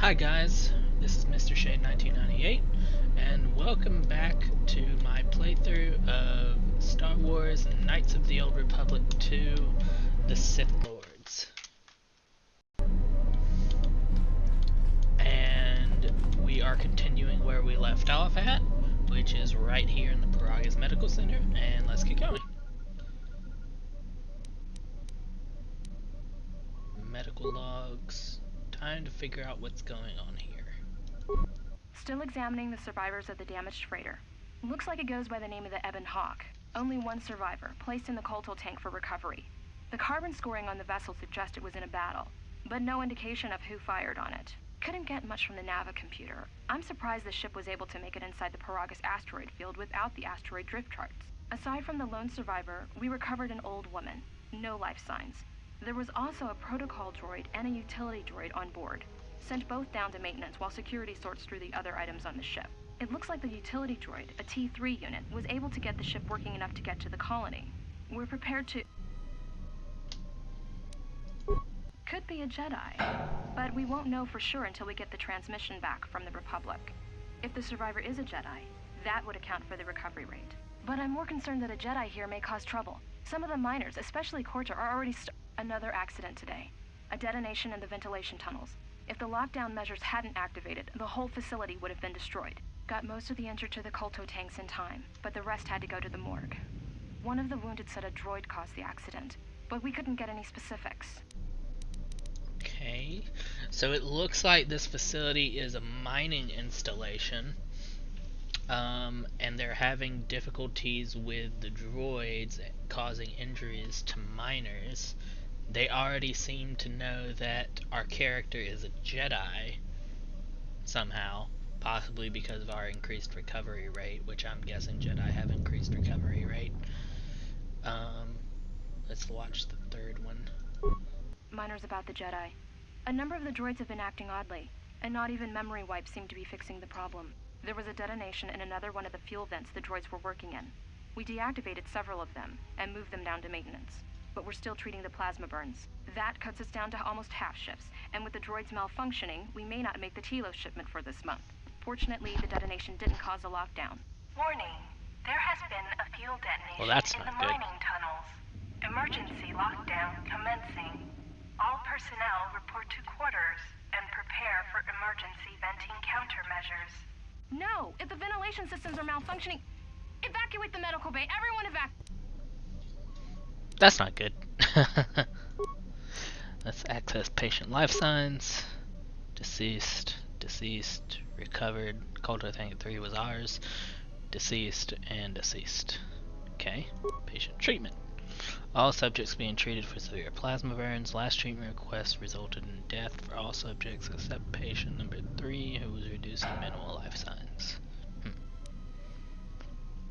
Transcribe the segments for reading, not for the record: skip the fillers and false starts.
Hi guys, this is Mr. Shade 1998, and welcome back to my playthrough of Star Wars Knights of the Old Republic 2: The Sith Lords. And we are continuing where we left off at, which is right here in the Peragus Medical Center, and let's get going. Medical logs. Time to figure out what's going on here. Still examining the survivors of the damaged freighter. Looks like it goes by the name of the Ebon Hawk. Only one survivor, placed in the coltal tank for recovery. The carbon scoring on the vessel suggests it was in a battle, but no indication of who fired on it. Couldn't get much from the Nava computer. I'm surprised the ship was able to make it inside the Peragus asteroid field without the asteroid drift charts. Aside from the lone survivor, we recovered an old woman. No life signs. There was also a protocol droid and a utility droid on board. Sent both down to maintenance while security sorts through the other items on the ship. It looks like the utility droid, a T3 unit, was able to get the ship working enough to get to the colony. We're prepared to... Could be a Jedi, but we won't know for sure until we get the transmission back from the Republic. If the survivor is a Jedi, that would account for the recovery rate. But I'm more concerned that a Jedi here may cause trouble. Some of the miners, especially Corta, are already Another accident today. A detonation in the ventilation tunnels. If the lockdown measures hadn't activated, the whole facility would have been destroyed. Got most of the injured to the colto tanks in time, but the rest had to go to the morgue. One of the wounded said a droid caused the accident, but we couldn't get any specifics. Okay, so it looks like this facility is a mining installation, and they're having difficulties with the droids causing injuries to miners. They already seem to know that our character is a Jedi somehow, possibly because of our increased recovery rate, which I'm guessing Jedi have increased recovery rate. Let's watch the third one. Miners about the Jedi. A number of the droids have been acting oddly, and not even memory wipes seem to be fixing the problem. There was a detonation in another one of the fuel vents the droids were working in. We deactivated several of them and moved them down to maintenance. But we're still treating the plasma burns. That cuts us down to almost half shifts, and with the droids malfunctioning, we may not make the Telos shipment for this month. Fortunately, the detonation didn't cause a lockdown. Warning, there has been a fuel detonation in the mining tunnels. Emergency lockdown commencing. All personnel report to quarters and prepare for emergency venting countermeasures. No! If the ventilation systems are malfunctioning, evacuate the medical bay. Everyone evacuate. That's not good. Let's access patient life signs. Deceased, deceased, recovered. Colto Tank 3 was ours. Deceased and deceased. Okay. Patient treatment. All subjects being treated for severe plasma burns. Last treatment request resulted in death for all subjects except patient number 3, who was reduced to minimal life signs.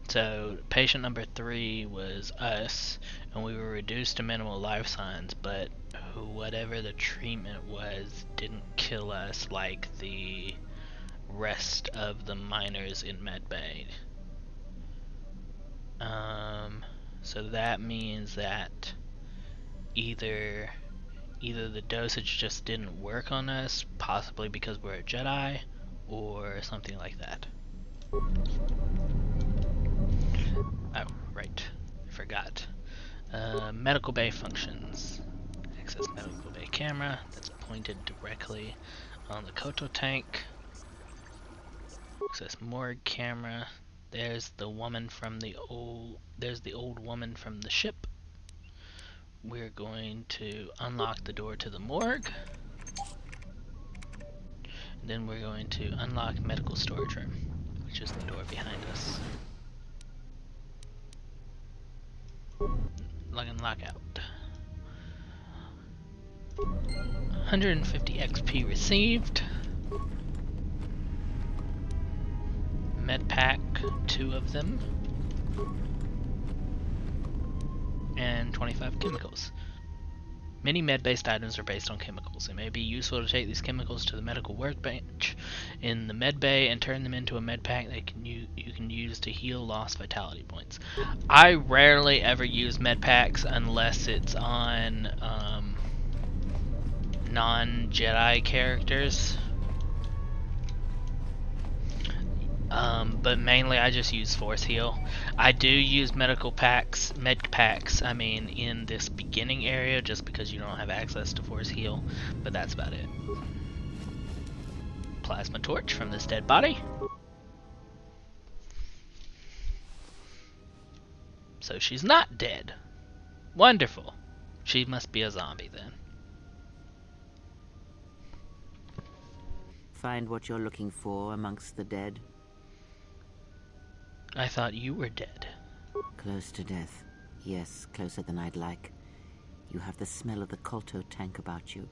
So patient number 3 was us, and we were reduced to minimal life signs, but whatever the treatment was didn't kill us like the rest of the miners in medbay. So that means that either the dosage just didn't work on us, possibly because we're a Jedi, or something like that. Oh, right. I forgot. Medical bay functions. Access medical bay camera that's pointed directly on the Koto tank. Access morgue camera. There's the woman from the old woman from the ship. We're going to unlock the door to the morgue. And then we're going to unlock medical storage room, which is the door behind us. Log and log out. 150 XP received. Med pack, 2 of them. And 25 chemicals. Many med-based items are based on chemicals. It may be useful to take these chemicals to the medical workbench in the med bay and turn them into a med pack that you can use to heal lost vitality points. I rarely ever use med packs unless it's on non-Jedi characters. But mainly I just use force heal. I do use med packs, I mean, in this beginning area just because you don't have access to force heal, but that's about it. Plasma torch from this dead body. So she's not dead. Wonderful. She must be a zombie then. Find what you're looking for amongst the dead? I thought you were dead. Close to death. Yes, closer than I'd like. You have the smell of the Colto tank about you.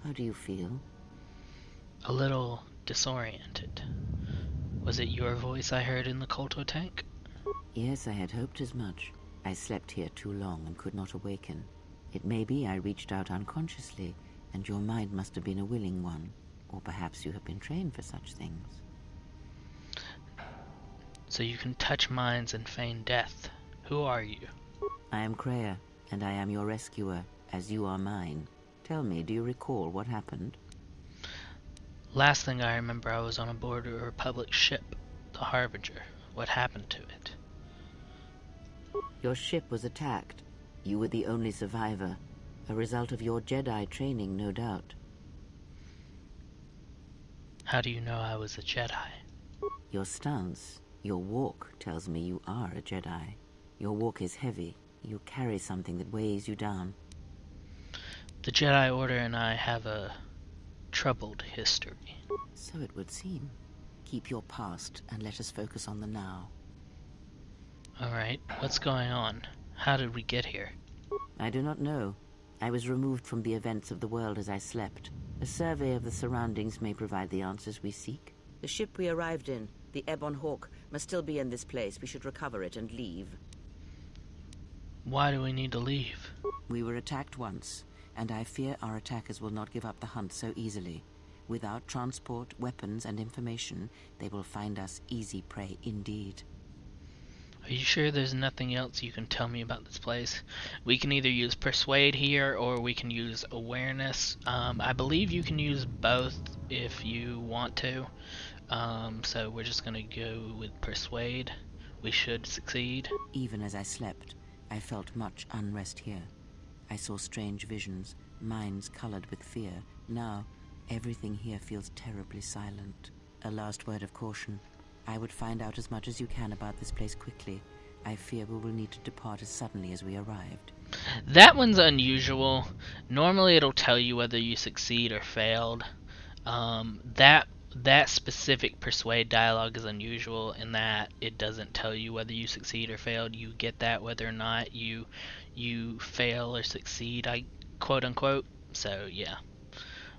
How do you feel? A little disoriented. Was it your voice I heard in the Colto tank? Yes, I had hoped as much. I slept here too long and could not awaken. It may be I reached out unconsciously, and your mind must have been a willing one. Or perhaps you have been trained for such things. So you can touch minds and feign death. Who are you? I am Kreia, and I am your rescuer, as you are mine. Tell me, do you recall what happened? Last thing I remember, I was on board a Republic ship, the Harbinger. What happened to it? Your ship was attacked. You were the only survivor. A result of your Jedi training, no doubt. How do you know I was a Jedi? Your stance, your walk tells me you are a Jedi. Your walk is heavy. You carry something that weighs you down. The Jedi Order and I have a troubled history. So it would seem. Keep your past and let us focus on the now. Alright, what's going on? How did we get here? I do not know. I was removed from the events of the world as I slept. A survey of the surroundings may provide the answers we seek. The ship we arrived in, the Ebon Hawk, must still be in this place. We should recover it and leave. Why do we need to leave? We were attacked once, and I fear our attackers will not give up the hunt so easily. Without transport, weapons, and information, they will find us easy prey indeed. Are you sure there's nothing else you can tell me about this place? We can either use Persuade here, or we can use Awareness. I believe you can use both if you want to. So we're just gonna go with Persuade. We should succeed. Even as I slept, I felt much unrest here. I saw strange visions, minds colored with fear. Now, everything here feels terribly silent. A last word of caution. I would find out as much as you can about this place quickly. I fear we will need to depart as suddenly as we arrived. That one's unusual. Normally it'll tell you whether you succeed or failed. That specific Persuade dialogue is unusual in that it doesn't tell you whether you succeed or failed. You get that whether or not you fail or succeed, quote unquote. So yeah,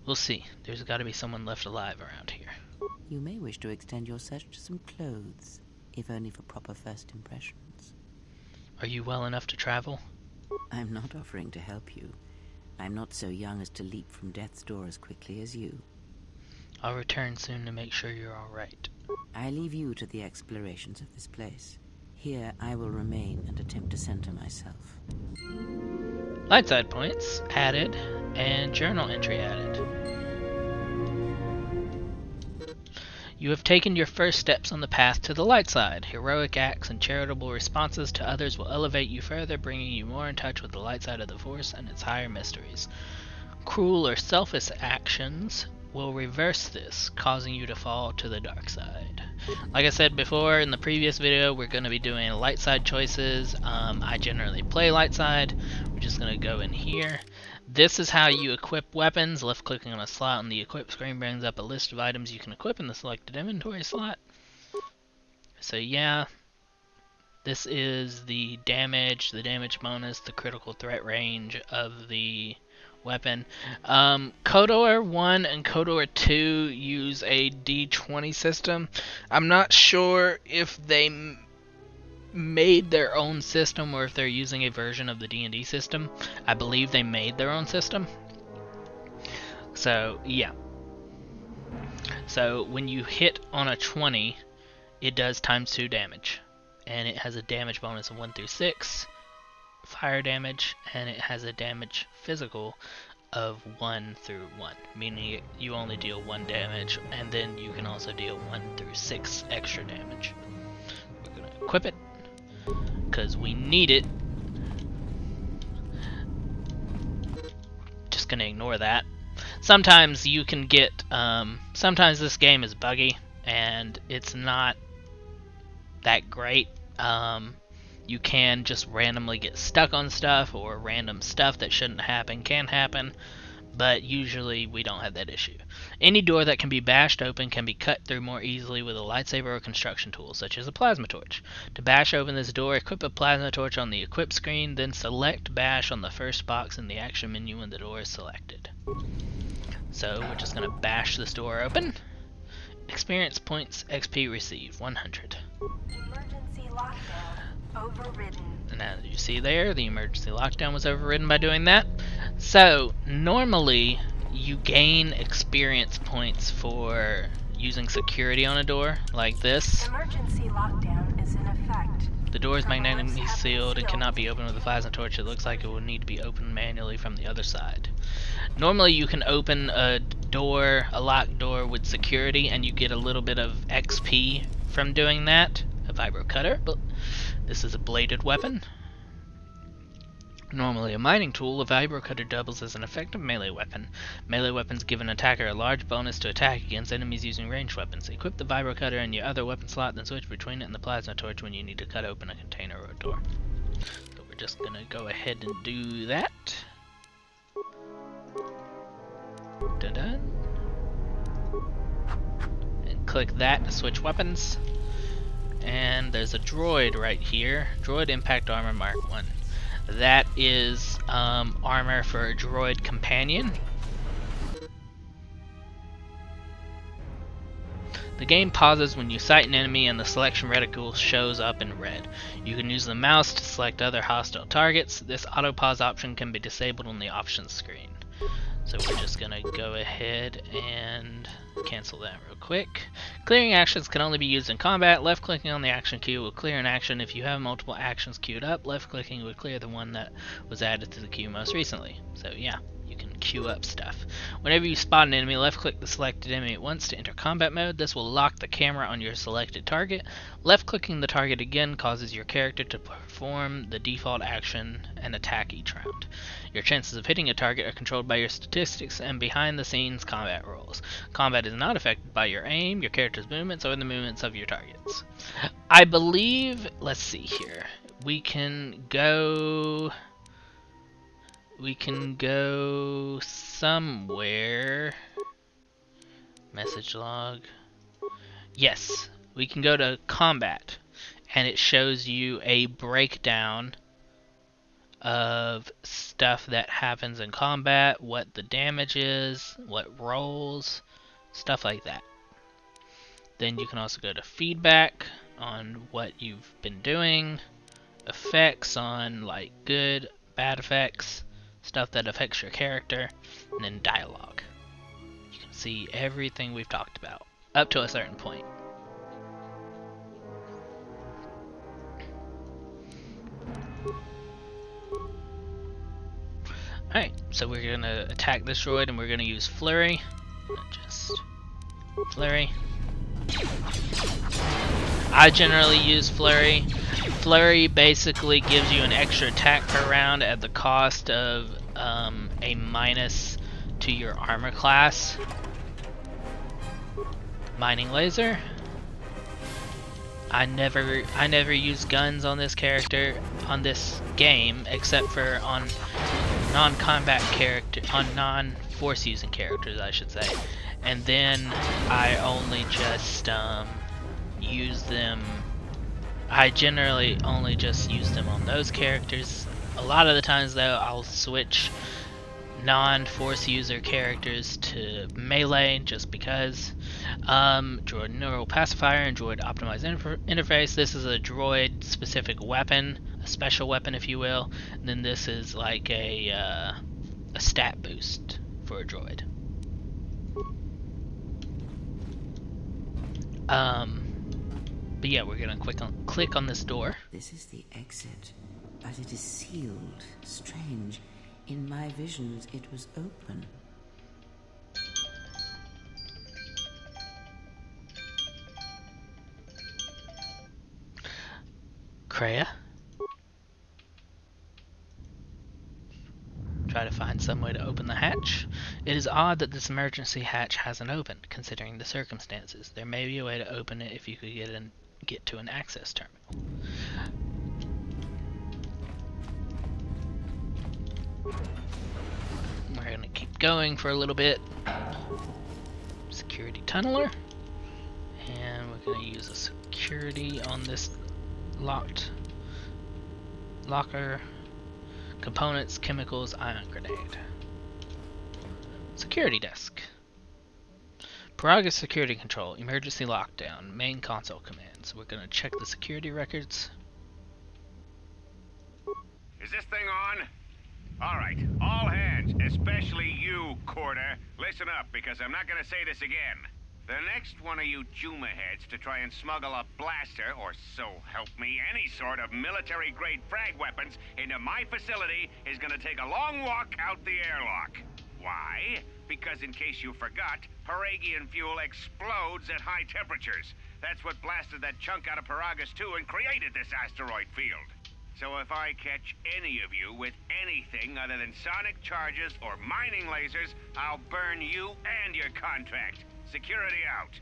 we'll see. There's got to be someone left alive around here. You may wish to extend your search to some clothes, if only for proper first impressions. Are you well enough to travel? I'm not offering to help you. I'm not so young as to leap from death's door as quickly as you. I'll return soon to make sure you're alright. I leave you to the explorations of this place. Here I will remain and attempt to center myself. Light side points added, and journal entry added. You have taken your first steps on the path to the light side. Heroic acts and charitable responses to others will elevate you further, bringing you more in touch with the light side of the Force and its higher mysteries. Cruel or selfish actions will reverse this, causing you to fall to the dark side. Like I said before in the previous video, we're going to be doing light side choices. I generally play light side. We're just going to go in here. This is how you equip weapons. Left clicking on a slot on the equip screen brings up a list of items you can equip in the selected inventory slot. So yeah, this is the damage bonus, the critical threat range of the weapon. KOTOR 1 and KOTOR 2 use a D20 system. I'm not sure if they made their own system or if they're using a version of the D&D system. I believe they made their own system. So yeah. So when you hit on a 20, it does ×2 damage, and it has a damage bonus of 1 through 6 fire damage, and it has a damage physical of 1 through 1, meaning you only deal 1 damage, and then you can also deal 1 through 6 extra damage. We're going to equip it, because we need it. Just going to ignore that. Sometimes you can get, sometimes this game is buggy, and it's not that great. You can just randomly get stuck on stuff, or random stuff that shouldn't happen can happen, but usually we don't have that issue. Any door that can be bashed open can be cut through more easily with a lightsaber or construction tool, such as a plasma torch. To bash open this door, equip a plasma torch on the equip screen, then select bash on the first box in the action menu when the door is selected. So we're just going to bash this door open. Experience points XP received, 100. Emergency lockdown overridden. And as you see there, the emergency lockdown was overridden by doing that. So, normally, you gain experience points for using security on a door, like this. Emergency lockdown is in effect. The door is magnetically sealed and cannot be opened with a plasma torch. It looks like it will need to be opened manually from the other side. Normally you can open a door, a locked door with security, and you get a little bit of XP from doing that. A vibro cutter, but this is a bladed weapon. Normally a mining tool, a vibro cutter doubles as an effective melee weapon. Melee weapons give an attacker a large bonus to attack against enemies using ranged weapons. Equip the vibro cutter in your other weapon slot, then switch between it and the plasma torch when you need to cut open a container or a door. So we're just gonna go ahead and do that. Dun-dun. And click that to switch weapons. And there's a droid right here. Droid Impact Armor Mark 1. That is armor for a droid companion. The game pauses when you sight an enemy and the selection reticle shows up in red. You can use the mouse to select other hostile targets. This auto pause option can be disabled on the options screen. So we're just gonna go ahead and cancel that real quick. Clearing actions can only be used in combat. Left clicking on the action queue will clear an action. If you have multiple actions queued up, left clicking would clear the one that was added to the queue most recently. So yeah, you can queue up stuff. Whenever you spot an enemy, left click the selected enemy at once to enter combat mode. This will lock the camera on your selected target. Left clicking the target again causes your character to perform the default action and attack each round. Your chances of hitting a target are controlled by your statistics and behind the scenes combat rolls. Combat is not affected by your aim, your character's movements, or the movements of your targets. I believe, let's see here, we can go somewhere. Message log. Yes, we can go to combat, and it shows you a breakdown of stuff that happens in combat, what the damage is, what rolls, stuff like that. Then you can also go to feedback on what you've been doing, effects on like good, bad effects, stuff that affects your character, and then dialogue. You can see everything we've talked about up to a certain point. Alright, so we're going to attack this droid and we're going to use Flurry. Just Flurry. I generally use Flurry. Flurry basically gives you an extra attack per round at the cost of a minus to your armor class. Mining Laser. I never use guns on this character, on this game, except for on non-combat character, on non-force using characters, I should say. And then I only just use them. I generally only just use them on those characters. A lot of the times though, I'll switch non-force user characters to melee just because. Droid Neural Pacifier and Droid Optimized Interface. This is a droid specific weapon, a special weapon if you will. And then this is like a stat boost for a droid. But yeah, we're gonna click on this door. This is the exit, but it is sealed. Strange. In my visions, it was open. Kreia? Try to find some way to open the hatch. It is odd that this emergency hatch hasn't opened, considering the circumstances. There may be a way to open it if you could get to an access terminal. We're going to keep going for a little bit. Security tunneler. And we're going to use a security on this locked locker. Components, chemicals, ion grenade. Security desk. Peragus security control, emergency lockdown, main console commands. We're going to check the security records. Is this thing on? Alright, all hands, especially you, Corder. Listen up, because I'm not going to say this again. The next one of you Juma heads to try and smuggle a blaster, or so help me, any sort of military-grade frag weapons into my facility is gonna take a long walk out the airlock. Why? Because in case you forgot, Peragian fuel explodes at high temperatures. That's what blasted that chunk out of Peragus 2 and created this asteroid field. So if I catch any of you with anything other than sonic charges or mining lasers, I'll burn you and your contract. Security out.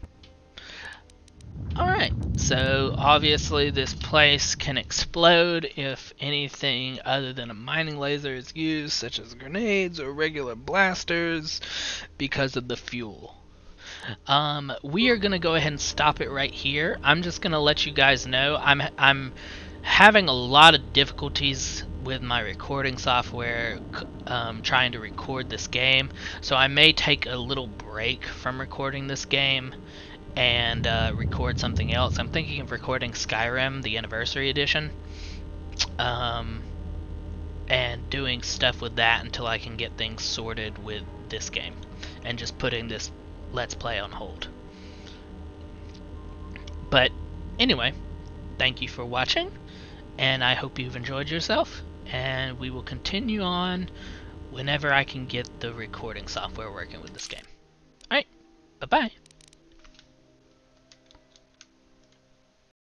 Alright, so obviously this place can explode if anything other than a mining laser is used, such as grenades or regular blasters, because of the fuel. We are going to go ahead and stop it right here. I'm just going to let you guys know I'm having a lot of difficulties with my recording software trying to record this game, so I may take a little break from recording this game and record something else. I'm thinking of recording Skyrim, the Anniversary Edition, and doing stuff with that until I can get things sorted with this game, and just putting this Let's Play on hold. But anyway, thank you for watching, and I hope you've enjoyed yourself, and we will continue on whenever I can get the recording software working with this game. Alright, bye-bye.